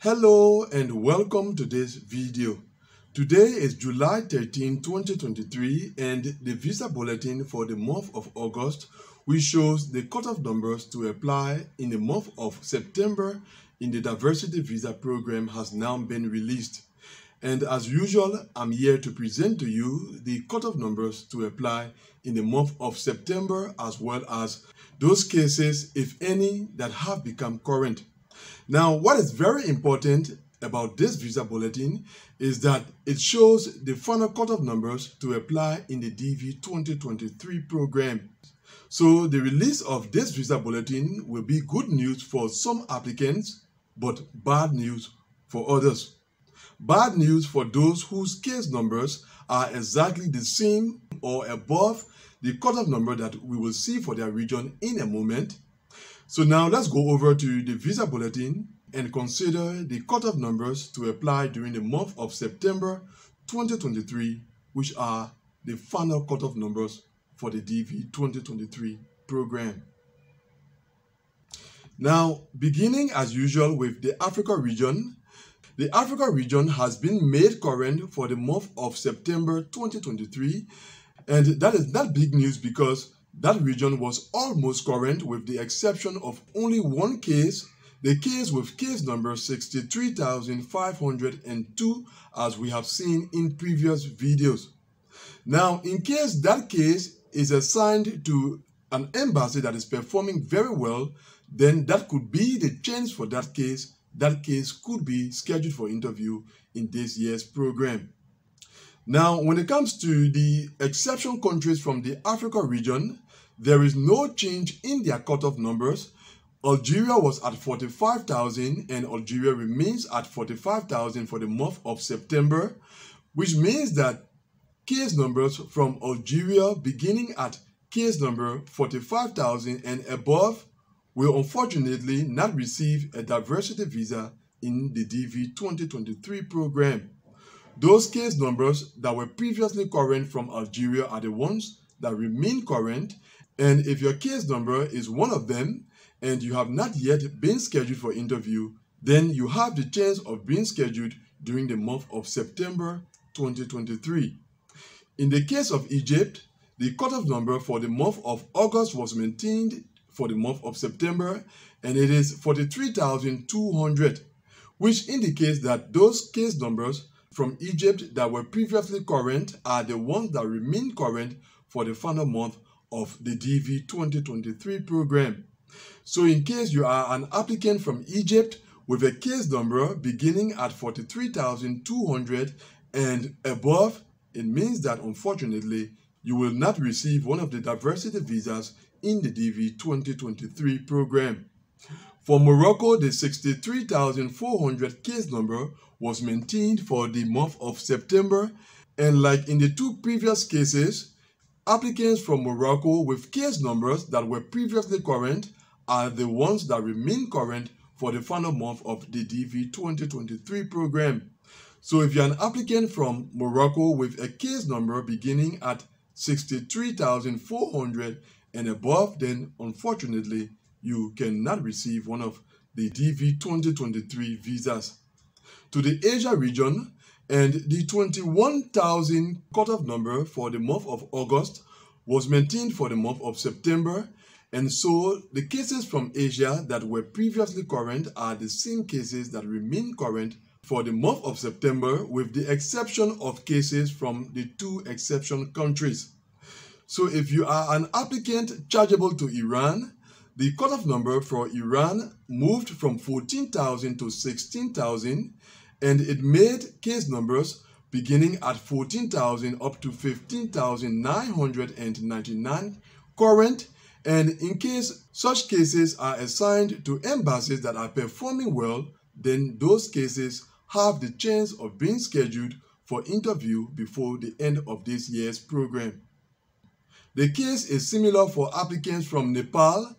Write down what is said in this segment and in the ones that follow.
Hello and welcome to this video. Today is July 13, 2023 and the visa bulletin for the month of August, which shows the cutoff numbers to apply in the month of September in the diversity visa program has now been released. And as usual, I'm here to present to you the cutoff numbers to apply in the month of September, as well as those cases, if any, that have become current. Now, what is very important about this visa bulletin is that it shows the final cutoff numbers to apply in the DV 2023 program. So the release of this visa bulletin will be good news for some applicants, but bad news for others. Bad news for those whose case numbers are exactly the same or above the cutoff number that we will see for their region in a moment. So now let's go over to the visa bulletin and consider the cutoff numbers to apply during the month of September 2023, which are the final cutoff numbers for the DV 2023 program. Now, beginning as usual with the Africa region, the Africa region has been made current for the month of September 2023, and that is not big news because that region was almost current with the exception of only one case, the case with case number 63,502, as we have seen in previous videos. Now, in case that case is assigned to an embassy that is performing very well, then that could be the chance for that case. That case could be scheduled for interview in this year's program. Now, when it comes to the exception countries from the Africa region, there is no change in their cutoff numbers. Algeria was at 45,000 and Algeria remains at 45,000 for the month of September, which means that case numbers from Algeria beginning at case number 45,000 and above will unfortunately not receive a diversity visa in the DV 2023 program. Those case numbers that were previously current from Algeria are the ones that remain current, and if your case number is one of them and you have not yet been scheduled for interview, then you have the chance of being scheduled during the month of September 2023. In the case of Egypt, the cutoff number for the month of August was maintained for the month of September, and it is 43,200, which indicates that those case numbers from Egypt that were previously current are the ones that remain current for the final month of the DV 2023 program. So in case you are an applicant from Egypt with a case number beginning at 43,200 and above, it means that unfortunately you will not receive one of the diversity visas in the DV 2023 program. For Morocco, the 63,400 case number was maintained for the month of September, and like in the two previous cases, applicants from Morocco with case numbers that were previously current are the ones that remain current for the final month of the DV 2023 program. So if you're an applicant from Morocco with a case number beginning at 63,400 and above, then unfortunately you cannot receive one of the DV 2023 visas. To the Asia region, and the 21,000 cutoff number for the month of August was maintained for the month of September, and so the cases from Asia that were previously current are the same cases that remain current for the month of September, with the exception of cases from the two exception countries. So if you are an applicant chargeable to Iran, the cutoff number for Iran moved from 14,000 to 16,000, and it made case numbers beginning at 14,000 up to 15,999 current. And in case such cases are assigned to embassies that are performing well, then those cases have the chance of being scheduled for interview before the end of this year's program. The case is similar for applicants from Nepal.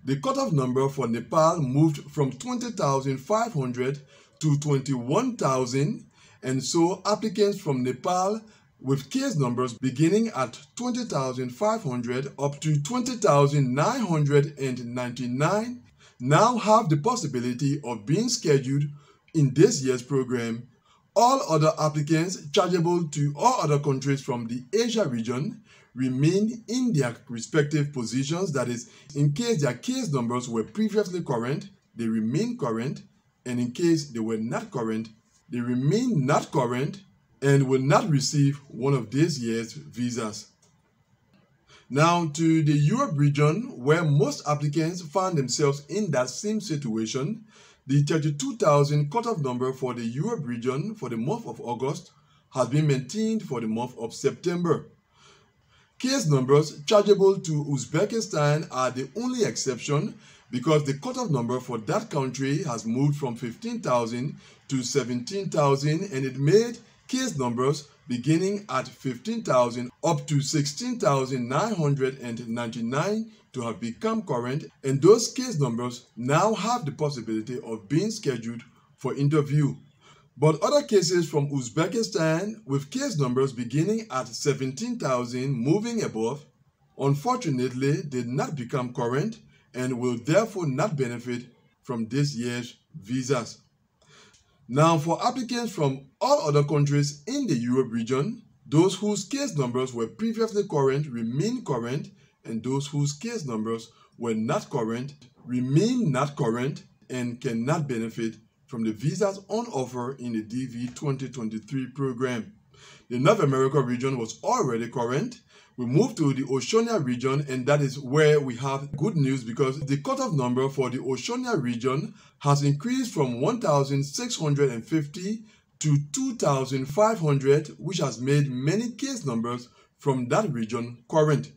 The cutoff number for Nepal moved from 20,500 to 21,000, and so applicants from Nepal with case numbers beginning at 20,500 up to 20,999 now have the possibility of being scheduled in this year's program, all other applicants chargeable to all other countries from the Asia region remain in their respective positions. That is, in case their case numbers were previously current, they remain current, and in case they were not current, they remain not current and will not receive one of this year's visas. Now to the Europe region, where most applicants found themselves in that same situation, the 32,000 cutoff number for the Europe region for the month of August has been maintained for the month of September. Case numbers chargeable to Uzbekistan are the only exception because the cutoff number for that country has moved from 15,000 to 17,000, and it made case numbers beginning at 15,000 up to 16,999 to have become current, and those case numbers now have the possibility of being scheduled for interview. But other cases from Uzbekistan with case numbers beginning at 17,000 moving above, unfortunately did not become current and will therefore not benefit from this year's visas. Now for applicants from all other countries in the Europe region, those whose case numbers were previously current remain current, and those whose case numbers were not current remain not current and cannot benefit from the visas on offer in the DV 2023 program. The North America region was already current. We moved to the Oceania region, and that is where we have good news because the cutoff number for the Oceania region has increased from 1,650 to 2,500, which has made many case numbers from that region current.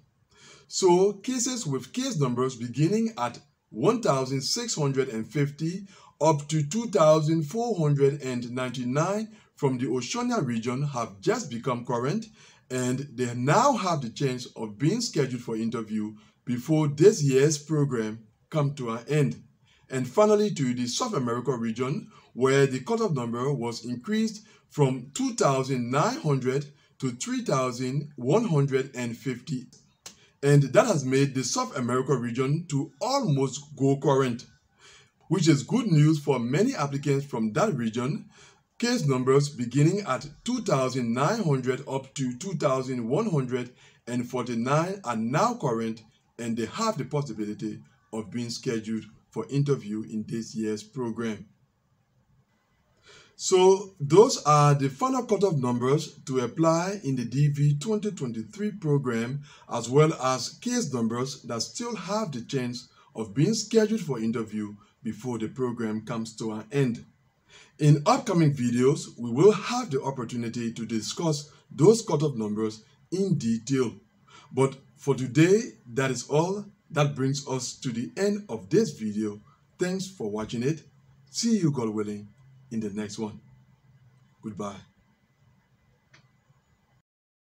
So cases with case numbers beginning at 1,650 up to 2,499 from the Oceania region have just become current, and they now have the chance of being scheduled for interview before this year's program comes to an end. And finally to the South America region, where the cutoff number was increased from 2,900 to 3,150. And that has made the South America region to almost go current, which is good news for many applicants from that region. Case numbers beginning at 2,900 up to 2,149 are now current, and they have the possibility of being scheduled for interview in this year's program. So those are the final cutoff numbers to apply in the DV 2023 program, as well as case numbers that still have the chance of being scheduled for interview before the program comes to an end. In upcoming videos, we will have the opportunity to discuss those cutoff numbers in detail. But for today, that is all. That brings us to the end of this video. Thanks for watching it. See you, God willing, in the next one. Goodbye.